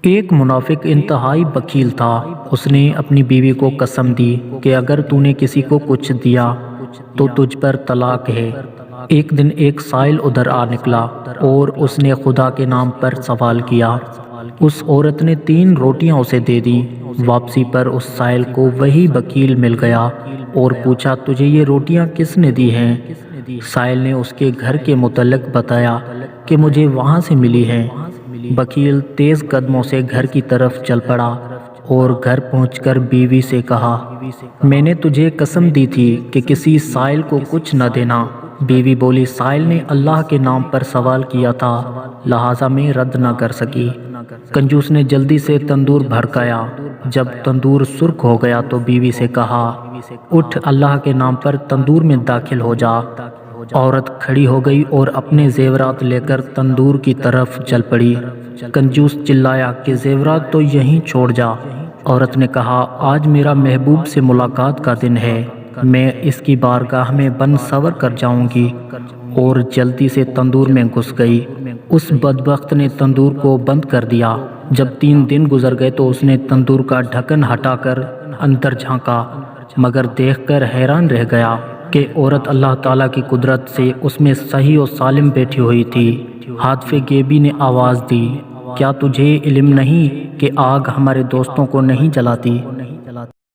ایک منافق انتہائی بخیل تھا۔ اس نے اپنی بیوی کو قسم دی کہ اگر تو نے کسی کو کچھ دیا تو تجھ پر طلاق ہے۔ ایک دن ایک سائل ادھر آ نکلا اور اس نے خدا کے نام پر سوال کیا۔ اس عورت نے 3 روٹیاں اسے دے دیں۔ واپسی پر اس سائل کو وہی بخیل مل گیا اور پوچھا تجھے یہ روٹیاں کس نے دی ہیں؟ سائل نے اس کے گھر کے متعلق بتایا کہ مجھے وہاں سے ملی ہیں۔ بخیل تیز قدموں سے گھر کی طرف چل پڑا اور گھر پہنچ کر بیوی سے کہا میں نے تجھے قسم دی تھی کہ کسی سائل کو کچھ نہ دینا۔ بیوی بولی سائل نے اللہ کے نام پر سوال کیا تھا لہٰذا میں رد نہ کر سکی۔ کنجوس نے جلدی سے تندور بھڑکایا۔ جب تندور سرخ ہو گیا تو بیوی سے کہا اٹھ اللہ کے نام پر تندور میں داخل ہو جا۔ عورت کھڑی ہو گئی اور اپنے زیورات لے کر تندور کی طرف چل پڑی۔ کنجوس چلایا کہ زیورات تو یہیں چھوڑ جا۔ عورت نے کہا آج میرا محبوب سے ملاقات کا دن ہے، میں اس کی بارگاہ میں بن سور کر جاؤں گی، اور جلدی سے تندور میں گھس گئی۔ اس بدبخت نے تندور کو بند کر دیا۔ جب 3 دن گزر گئے تو اس نے تندور کا ڈھکن ہٹا کر اندر جھانکا، مگر دیکھ کر حیران رہ گیا کہ عورت اللہ تعالیٰ کی قدرت سے اس میں صحیح و سالم بیٹھی ہوئی تھی۔ ہاتف غیبی نے آواز دی کیا تجھے علم نہیں کہ آگ ہمارے دوستوں کو نہیں جلاتی؟